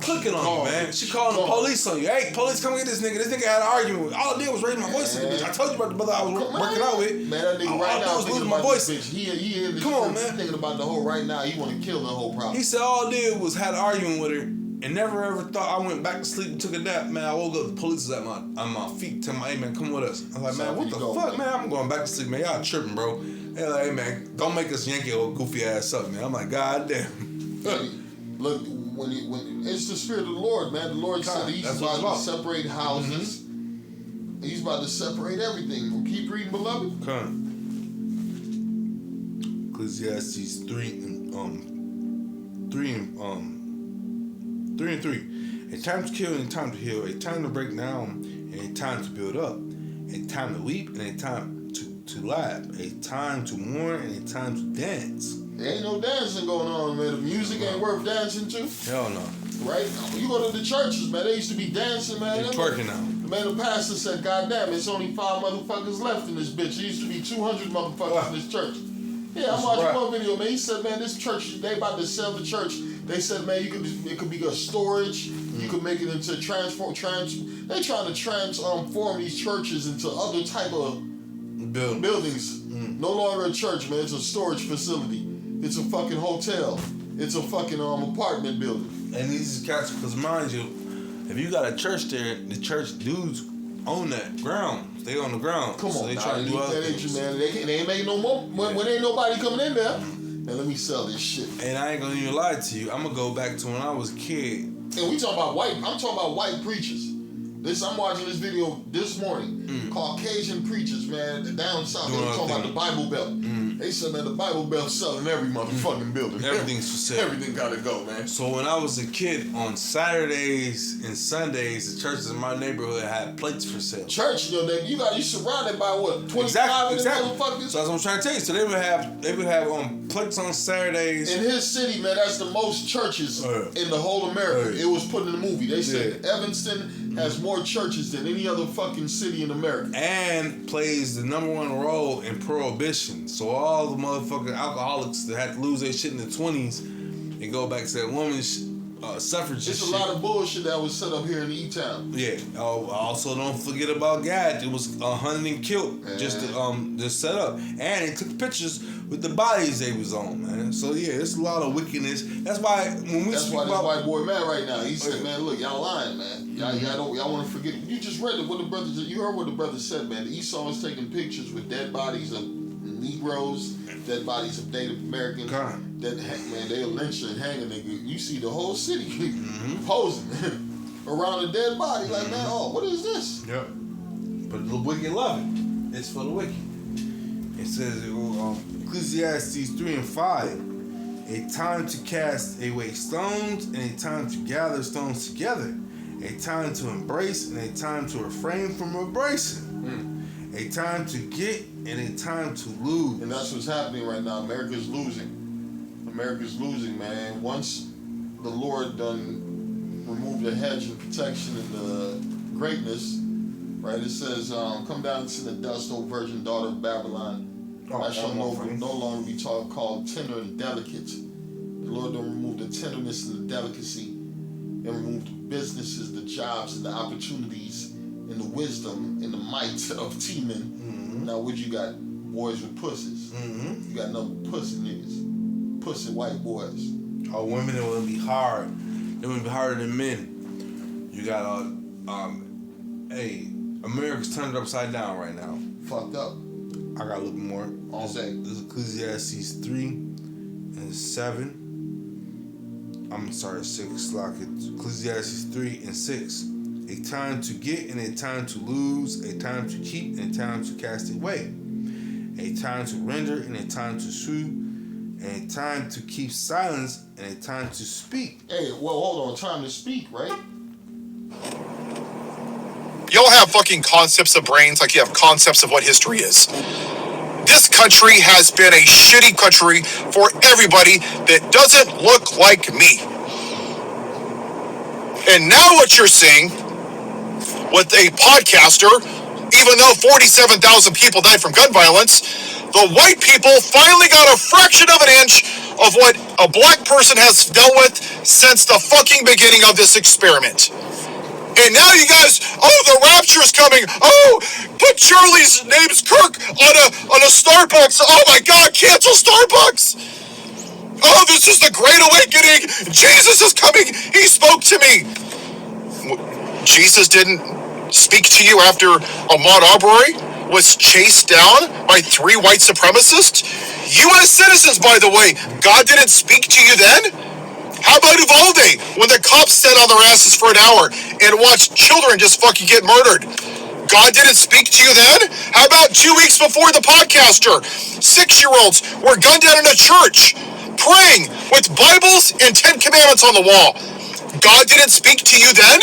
clicking on you, man. She calling the police on you. Hey, police, come get this nigga. This nigga had an argument with. All I did was raise my voice to the bitch. I told you about the brother I was working out with. Man, that nigga all right I now did was losing my voice. Bitch. He in the Come on, man. Thinking about the whole right now. He want to kill the whole problem. He said all I did was had an argument with her and never ever thought I went back to sleep and took a nap. Man, I woke up, the police was at my feet telling me, hey man, come with us. I was like, man, what the fuck, man? I'm going back to sleep, man. Y'all tripping, bro. They're like, hey man, don't make us yank your goofy ass up, man. I'm like, god damn. Look, when it's the spirit of the Lord, man. The Lord said he's about to separate houses. Mm-hmm. He's about to separate everything. Keep reading, beloved. Ecclesiastes 3 and 3. A time to kill and a time to heal. A time to break down and a time to build up. A time to weep and a time to laugh. A time to mourn and a time to dance. There ain't no dancing going on, man. The music ain't worth dancing to. Hell no. Right? You go to the churches, man. They used to be dancing, man. They're twerking now. Man, the pastor said, God damn, it's only 5 motherfuckers left in this bitch. There used to be 200 motherfuckers in this church. Yeah, I'm watching one video, man. He said, man, this church, they about to sell the church. They said, man, it could be a storage. You could make it into they trying to transform these churches into other type of buildings. No longer a church, man. It's a storage facility. It's a fucking hotel. It's a fucking apartment building. And these cats, because mind you, if you got a church there, the church dudes own that ground. They on the ground. Come on, so they trying to do other things. Man. They ain't make no more when ain't nobody coming in there. And let me sell this shit. And I ain't gonna even lie to you. I'm gonna go back to when I was a kid. And we talking about I'm talking about white preachers. I'm watching this video this morning. Caucasian preachers, man, down south. They're talking about the Bible Belt. They said, man, the Bible Belt selling every motherfucking building. Everything's for sale. Everything gotta go, man. So when I was a kid, on Saturdays and Sundays, the churches in my neighborhood had plates for sale. Church, you surrounded by what, 25 Exactly. of them motherfuckers? So that's what I'm trying to tell you. So they would have plates on Saturdays. In his city, man, that's the most churches in the whole America. It was put in the movie. They said Evanston has more churches than any other fucking city in America. And plays the #1 role in Prohibition. So all the motherfucking alcoholics that had to lose their shit in the 20s and go back to that woman's suffrage. It's a lot of bullshit that was set up here in E-Town. Yeah. Also, don't forget about Gad. It was hunted and killed just set up, and they took pictures with the bodies they was on, man. So yeah, it's a lot of wickedness. That's why when we That's speak why this about white boy mad right now. He said, "Man, look, y'all lying, man. Y'all want to forget. You just read it. What the brothers? You heard what the brother said, man. Esau was taking pictures with dead bodies of Negroes, dead bodies of Native Americans. That man, they'll lynch and hang a nigga. You see the whole city posing around a dead body, like, man, oh, what is this? Yep. But the wicked love it. It's for the wicked. It says, Ecclesiastes 3:5, a time to cast away stones and a time to gather stones together, a time to embrace and a time to refrain from embracing, a time to get and a time to lose. And that's what's happening right now. America's losing. America's losing, man. Once the Lord done removed the hedge and protection and the greatness, right? It says, come down into the dust, O virgin daughter of Babylon. I shall no longer be called tender and delicate. The Lord done remove the tenderness and the delicacy and remove the businesses, the jobs, and the opportunities and the wisdom and the might of T-men. Now what you got? Boys with pussies. You got nothing but pussy niggas. Pussy white boys. Oh, women, it would be hard. It would be harder than men. You got America's turned upside down right now. Fucked up. I got a little more. All day. This is Ecclesiastes 3:7. I'm sorry, 6. Like Ecclesiastes 3:6. A time to get and a time to lose, a time to keep and a time to cast away, a time to render and a time to sue, and a time to keep silence and a time to speak. Hey, well, hold on. Time to speak, right? Y'all have fucking concepts of brains like you have concepts of what history is. This country has been a shitty country for everybody that doesn't look like me. And now what you're seeing with a podcaster, even though 47,000 people died from gun violence, the white people finally got a fraction of an inch of what a black person has dealt with since the fucking beginning of this experiment. And now you guys, the rapture is coming. Oh, put Charlie's name's Kirk on a Starbucks. Oh my God, cancel Starbucks. Oh, this is the Great Awakening. Jesus is coming. He spoke to me. Jesus didn't speak to you after Ahmaud Arbery was chased down by 3 white supremacists? U.S. citizens, by the way. God didn't speak to you then? How about Uvalde, when the cops sat on their asses for an hour and watched children just fucking get murdered? God didn't speak to you then? How about 2 weeks before the podcaster? 6-year-olds were gunned down in a church, praying with Bibles and 10 Commandments on the wall. God didn't speak to you then?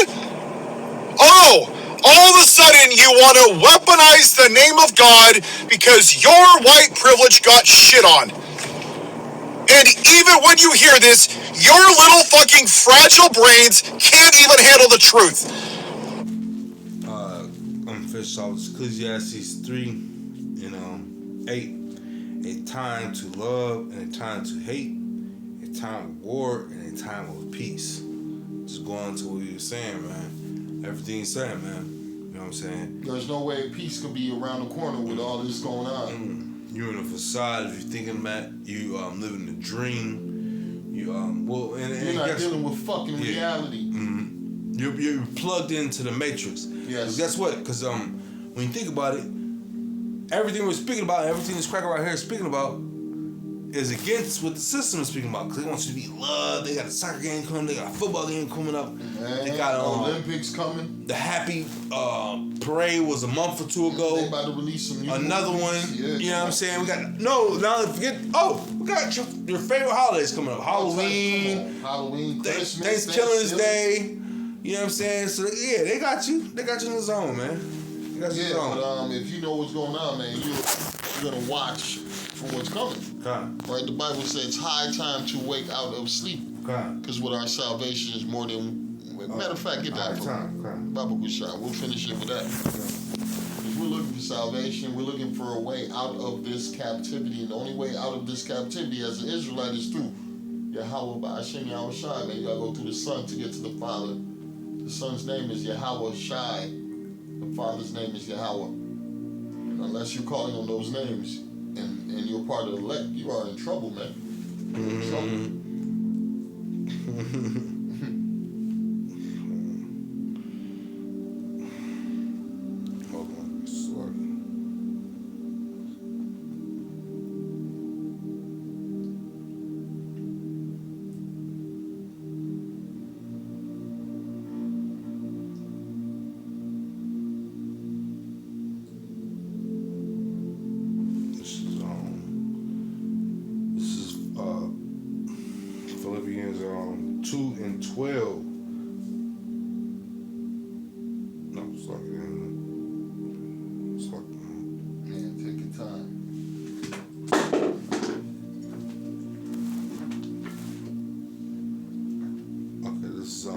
Oh, all of a sudden you want to weaponize the name of God because your white privilege got shit on. And even when you hear this, your little fucking fragile brains can't even handle the truth. I'm fish off Ecclesiastes 3:8. A time to love and a time to hate, a time of war and a time of peace. Just going to what you were saying, man. Everything you're saying, man. You know what I'm saying? There's no way peace could be around the corner with all this going on. You're in a facade if you're thinking that you living a dream. You're not dealing with fucking reality. You're plugged into the matrix. Yes. Guess what? Because when you think about it, everything we're speaking about, everything this cracker right here is speaking about, is against what the system is speaking about, because they want you to be loved. They got a soccer game coming, they got a football game coming up, they got Olympics coming. The Happy Parade was a month or two ago. They about to release some new another movies. one. Yeah, You know what I'm saying? We got we got your favorite holidays coming up. Halloween, Christmas, Thanksgiving Day. You know what I'm saying? So yeah, they got you. They got you in the zone, man. They got you in the zone. But if you know what's going on, man, you're gonna watch for what's coming. Okay. Right? The Bible says it's high time to wake out of sleep. Okay. Because with our salvation is more than. Matter of fact, get that from Bible shot. We'll finish it with that. If we're looking for salvation, we're looking for a way out of this captivity, and the only way out of this captivity as an Israelite is through Yahweh Ba'ashem Yahweh Shai. Man, you gotta go through the Son to get to the Father. The Son's name is Yahweh Shai. The Father's name is Yahweh. And unless you're calling on those names and you're part of the elect, you are in trouble, man. You're in trouble. Philippians 2 and 12. No, it's like Man, take your time. Okay, this is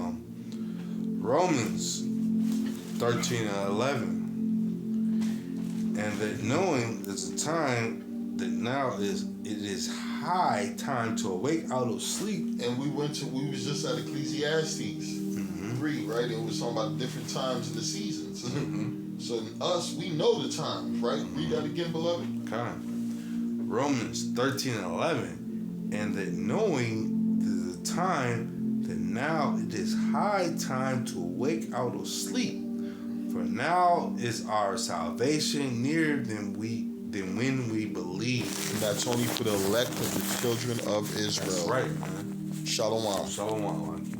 Romans 13 and 11. And that knowing there's a time that now it is high time to awake out of sleep. And we was just at Ecclesiastes 3, right? It was talking about different times in the seasons. So us, we know the times, right? Read that again, beloved. Okay. Romans 13 and 11. And that knowing the time that now it is high time to awake out of sleep. For now is our salvation nearer than when we believe. And that's only for the elect of the children of Israel. That's right, man. Shalom. Shalom.